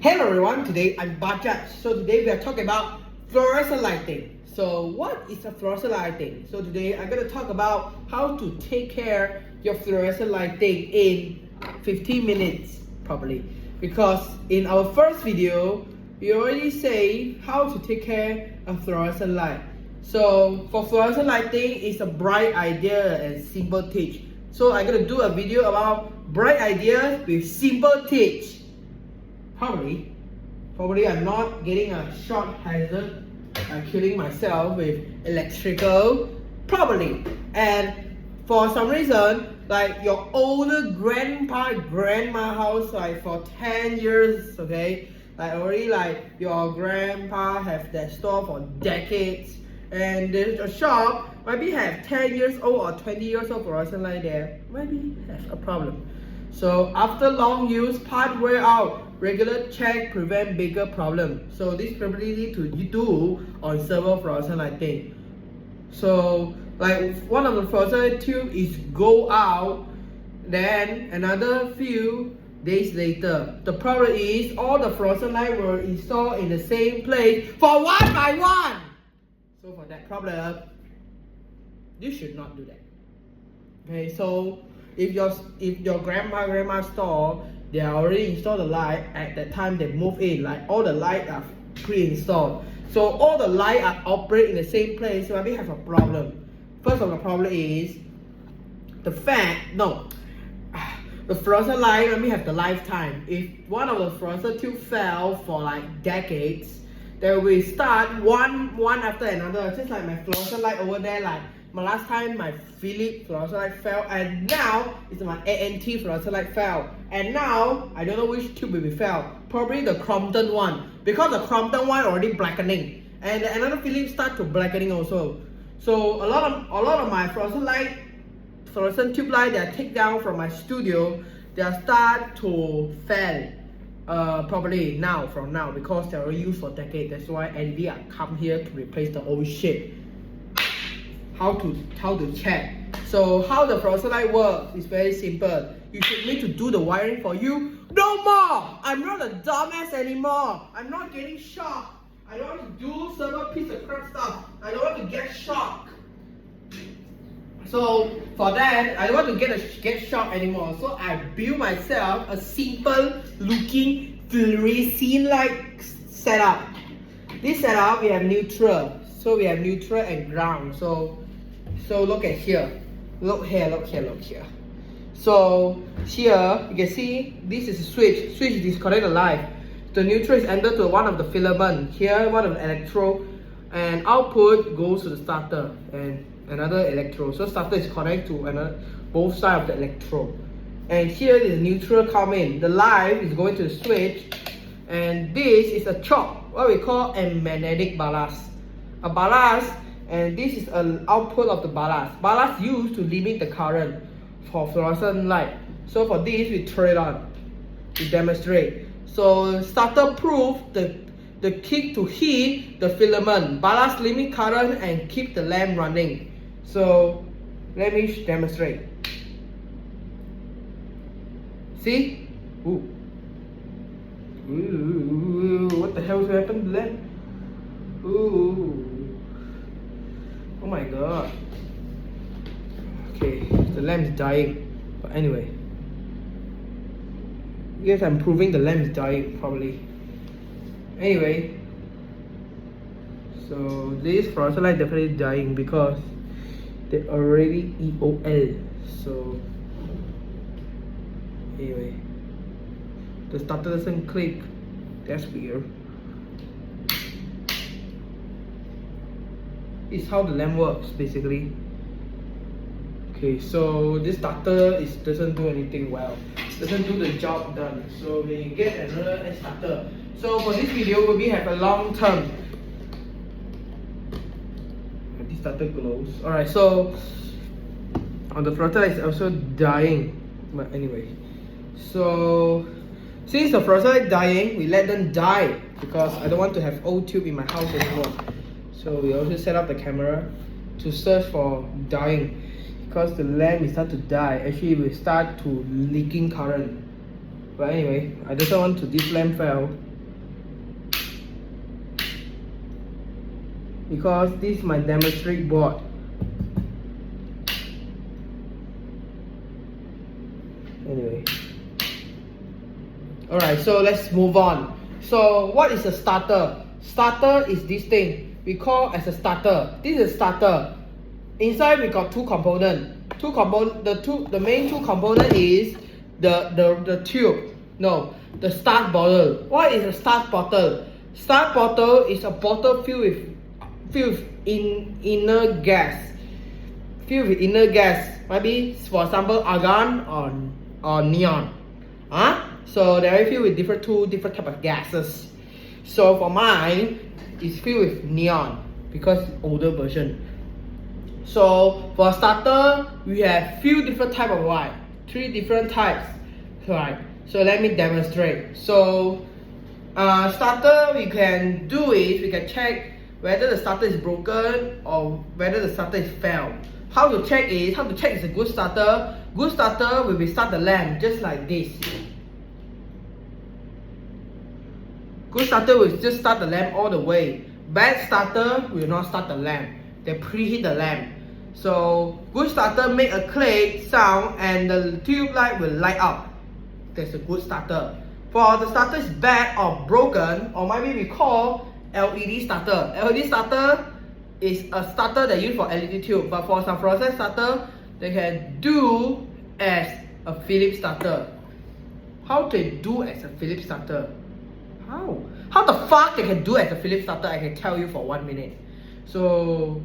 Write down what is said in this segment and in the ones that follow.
Hello everyone, today I'm Bajaj. So today we are talking about fluorescent lighting. So what is a fluorescent lighting? So today I'm going to talk about how to take care your fluorescent lighting in 15 minutes probably. Because in our first video, we already say how to take care of fluorescent light. So for fluorescent lighting, it's a bright idea and simple teach. So I'm going to do a video about bright ideas with simple teach. Probably I'm not getting a short hazard. I'm killing myself with electrical. Probably. And for some reason, like your older grandma house, like for 10 years, okay? Like already like your grandpa have that store for decades. And the shop maybe have 10 years old or 20 years old fluorescent light there. Maybe have a problem. So after long use, part wear out. Regular check prevent bigger problem. So this probably need to do on server fluorescent lighting. So like one of the fluorescent tube is go out, then another few days later. The problem is all the fluorescent light were installed in the same place for one by one. So for that problem, you should not do that. Okay, so if your grandma store, they already installed the light at that time they move in, like all the light are pre-installed. So all the light are operate in the same place, so maybe have a problem. First of the problem is the fluorescent light maybe have the lifetime. If one of the fluorescent tube fell for like decades, they will start one after another. Just like my fluorescent light over there, like last time my Philips fluorescent light fell, and now it's my ANT fluorescent light fell, and now I don't know which tube will be fell. Probably the Crompton one, because the Crompton one already blackening, and another Philips start to blackening also. So a lot of my fluorescent tube light that I take down from my studio, they are start to fail. Probably from now because they are used for decades. That's why LED are come here to replace the old shit. How to check? So how the fluorescent light works is very simple. You should need to do the wiring for you. No more! I'm not a dumbass anymore. I'm not getting shocked. I don't want to do some piece of crap stuff. I don't want to get shocked. So for that, I don't want to get shocked anymore. So I build myself a simple looking fluorescent light setup. This setup we have neutral. So we have neutral and ground. So look at here. Look here. So here you can see this is a switch. Switch disconnect the light. The neutral is entered to one of the filament. Here one of the electrode, and output goes to the starter and another electrode. So starter is connected to both sides of the electrode. And here is neutral come in. The light is going to the switch, and this is a choke, what we call a magnetic ballast. A ballast, and this is an output of the ballast. Ballast used to limit the current for fluorescent light. So for this we turn it on to demonstrate. So starter proof the kick to heat the filament. Ballast limit current and keep the lamp running. So let me demonstrate. See? Ooh, what the hell happened to that? Ooh. Oh my god. Okay, the lamp is dying. But anyway. Yes, I'm proving the lamp is dying probably. Anyway. So this fluorescent light definitely dying because they already EOL. So anyway. The starter doesn't click. That's weird. It's how the lamp works basically. Okay, so this starter doesn't do anything well. Doesn't do the job done. So we get another starter. So for this video we have a long term. This starter glows. Alright, so on the fluorescent is also dying. But anyway. So since the fluorescent light dying, we let them die because I don't want to have old tube in my house anymore. So we also set up the camera to search for dying because the lamp will start to die. Actually, it will start to leaking current. But anyway, I just don't want to this lamp fail. Because this is my demonstrate board. Anyway. Alright, so let's move on. So what is a starter? Starter is this thing we call as a starter. This is a starter. Inside we got two components. The main two component is the tube. No, the start bottle. What is a start bottle? Start bottle is a bottle filled with inner gas. Filled with inner gas. Maybe for example argon or neon. So they are filled with two different type of gases. So for mine, it's filled with neon because it's older version. So for starter, we have few different type of light, 3 different types. Right. So let me demonstrate. So starter, we can do is we can check whether the starter is broken or whether the starter is failed. How to check is a good starter. Good starter will be start the lamp just like this. Good starter will just start the lamp all the way. Bad starter will not start the lamp. They preheat the lamp. So good starter make a click sound and the tube light will light up. That's a good starter. For the starter is bad or broken, or maybe we call LED starter. LED starter is a starter they use for LED tube, but for some fluorescent starter, they can do as a Philips starter. How they do as a Philips starter? How the fuck they can do as a Philips starter? I can tell you for 1 minute. So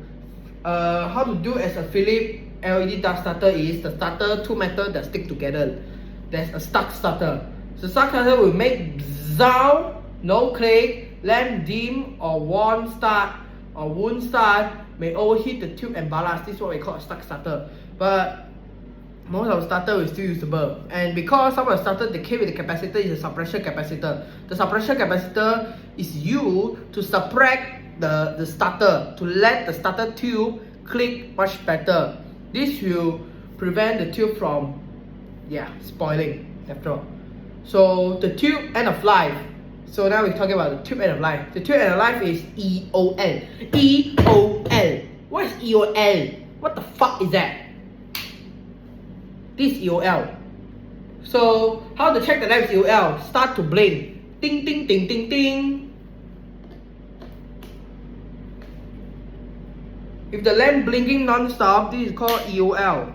how to do as a Philips LED starter is the starter 2 metal that stick together. There's a stuck starter. So stuck starter will make sound, no click, lamp dim or won't start or won't start, may overheat the tube and ballast. This is what we call a stuck starter. But most of the starter is still usable, and because some of the starter they came with the capacitor is a suppression capacitor. The suppression capacitor is used to suppress the starter to let the starter tube click much better. This will prevent the tube from spoiling after all. So the tube end of life. So now we're talking about the tube end of life. The tube end of life is EOL. EOL. What is EOL? What the fuck is that? This EOL. So how to check the lamp is EOL? Start to blink. Ding ding ding ding ding. If the lamp blinking non-stop, this is called EOL.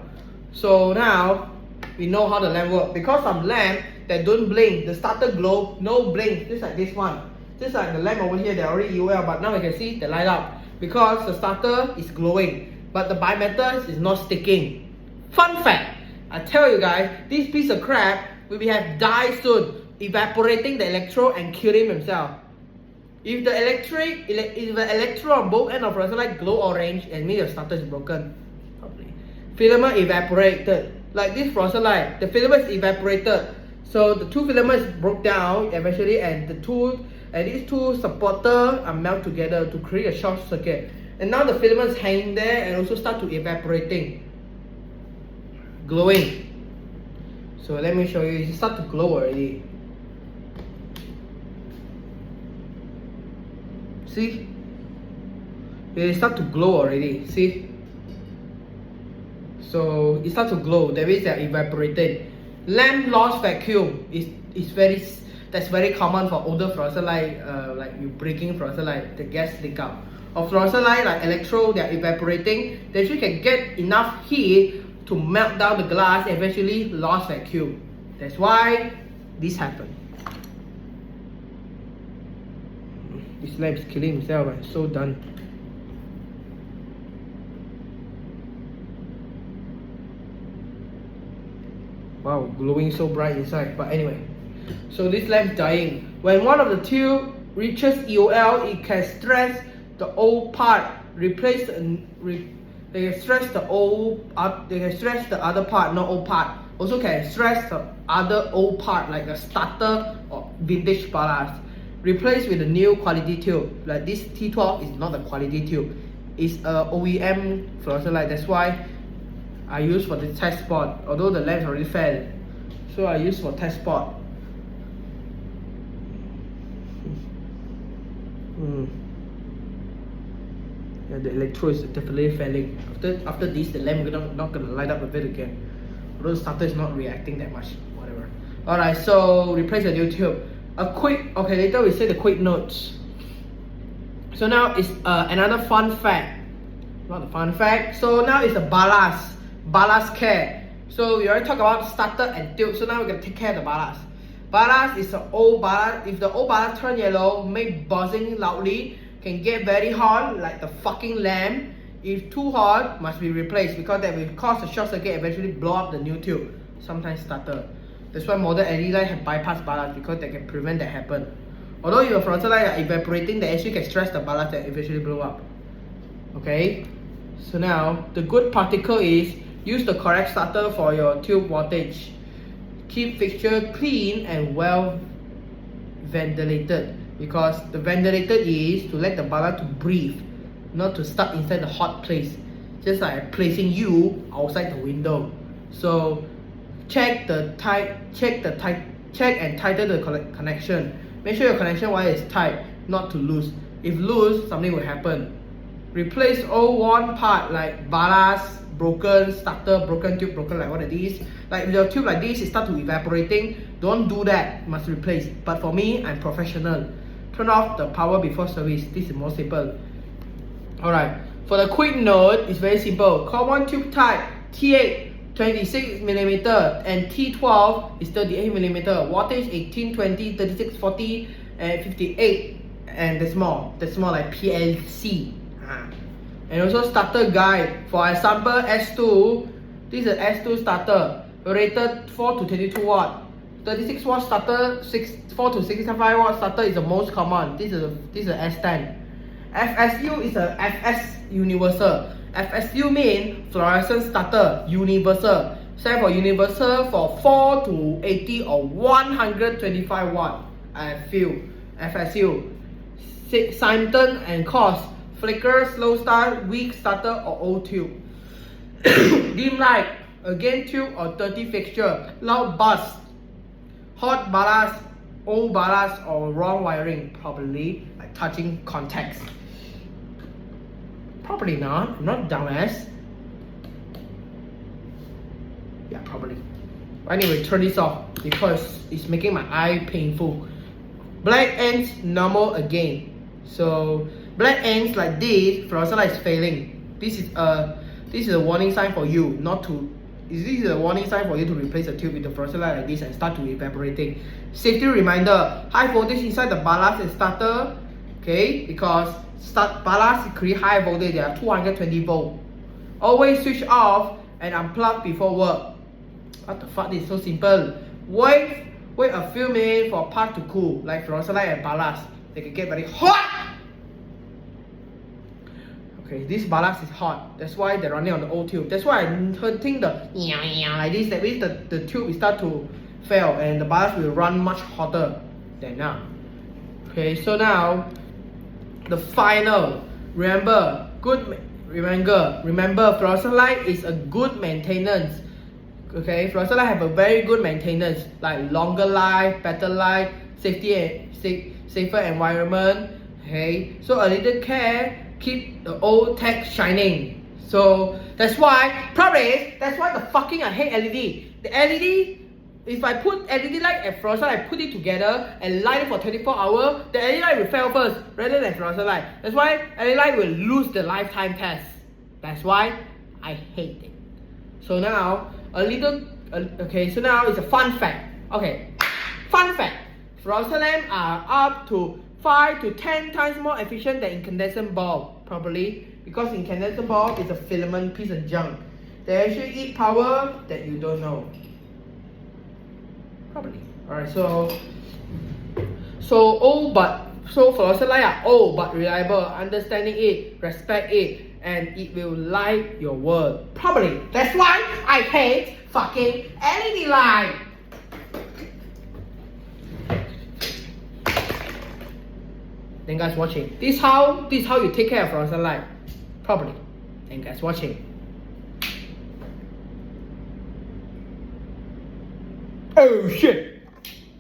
So now we know how the lamp works. Because some lamp that don't blink, the starter glow, no blink, just like this one. Just like the lamp over here, they already EOL, but now you can see they light up because the starter is glowing, but the bimetal is not sticking. Fun fact, I tell you guys, this piece of crap will have die soon, evaporating the electrode and killing himself. If the electrode on both ends of fluorescent light glow orange, it means your starter is broken. Filament evaporated. Like this fluorescent light, the filament is evaporated. So the two filaments broke down eventually, and these two supporters are melted together to create a short circuit. And now the filaments hang there and also start to evaporating, glowing. So let me show you. It start to glow already. See? It start to glow already. See? So it starts to glow. That means they're evaporated. Lamp loss vacuum is very common for older fluorescent light, like you breaking fluorescent light, the gas leak out. Or fluorescent light like electrode, they're evaporating. They actually can get enough heat to melt down the glass, eventually loss vacuum. That's why this happened. This lamp is killing himself. I'm so done. Wow, glowing so bright inside. But anyway, so this lamp is dying. When one of the tube reaches EOL, it can stress the old part, they can stress the other part, not old part. Also can stress the other old part like the starter or vintage ballast. Replace with a new quality tube. Like this T12 is not a quality tube. It's a OEM fluorescent light. That's why I use for the test spot. Although the lamp already failed, so I use for test spot. Yeah, the electrode is definitely failing. After this, the lamp not gonna light up a bit again. Although the starter is not reacting that much. Whatever. Alright, so replace the new tube. Later we say the quick notes. So now it's another fun fact. Not a fun fact. So now it's the ballast care. So we already talked about starter and tube. So now we're gonna take care of the ballast. Ballast is an old ballast. If the old ballast turn yellow, make buzzing loudly, can get very hot like the fucking lamp. If too hot, must be replaced because that will cause a short circuit, eventually blow up the new tube. Sometimes starter. That's why modern LED light have bypass ballast because they can prevent that happen. Although your fluorescent light are evaporating, they actually can stress the ballast and eventually blow up. Okay. So now the good particle is use the correct starter for your tube voltage. Keep fixture clean and well ventilated, because the ventilator is to let the ballast to breathe, not to stuck inside the hot place, just like placing you outside the window. So check and tighten the connection. Make sure your connection wire is tight, not to loose. If loose, something will happen. Replace all one part like ballast broken, starter broken, tube broken, like what it is. Like if your tube like this, it start to evaporating, don't do that, must replace. But for me, I'm professional. Turn off the power before service. This is more simple. Alright, for the quick note, it's very simple. Common tube type T8 26mm and T12 is 38mm. Wattage 18, 20, 36, 40 and 58 and the small like PLC. And also starter guide. For example, S2, this is an S2 starter, rated 4 to 22 watt. 36 watt starter, 4 to 65 watt starter is the most common. This is a S10. FSU is a FS universal. FSU means fluorescent starter universal. Stand for universal for 4 to 80 or 125 watt. I feel FSU. Symptom and cause: flicker, slow start, weak starter or old tube. Dim light, again tube or dirty fixture. Loud buzz, hot ballast, old ballast or wrong wiring, probably like touching contacts. Probably not, I'm not dumbass. Yeah, probably. Anyway, turn this off because it's making my eye painful. Black ends normal again. So black ends like this, fluorescent light is failing. This is a warning sign for you not to. This is a warning sign for you to replace the tube with the fluorescent light like this and start to evaporating. Safety reminder: high voltage inside the ballast and starter. Okay, because ballast create high voltage. They are 220 volt. Always switch off and unplug before work. What the fuck? This is so simple. Wait a few minutes for part to cool, like fluorescent light and ballast. They can get very hot. Okay, this ballast is hot. That's why they're running on the old tube. That's why I'm hurting the like this. That means the tube will start to fail and the ballast will run much hotter than now. Okay, so now the final. Remember, fluorescent light is a good maintenance. Okay, fluorescent light have a very good maintenance, like longer life, better life, safer environment. Okay, so a little care keep the old tech shining. So that's why the fucking I hate LED. The LED, if I put LED light and fluorescent light, put it together and light it for 24 hours, the LED light will fail first rather than fluorescent light. That's why LED light will lose the lifetime test. That's why I hate it. So now so now it's a fun fact. Okay, fun fact: fluorescent lamps are up to 5 to 10 times more efficient than incandescent bulb, probably because incandescent bulb is a filament piece of junk. They actually eat power that you don't know. Probably. Alright, so fluorescent light are old but reliable. Understanding it, respect it, and it will light your world. Probably. That's why I hate fucking LED light. Thank guys watching. This how you take care of fluorescent light. Probably. Thank guys watching. Oh shit.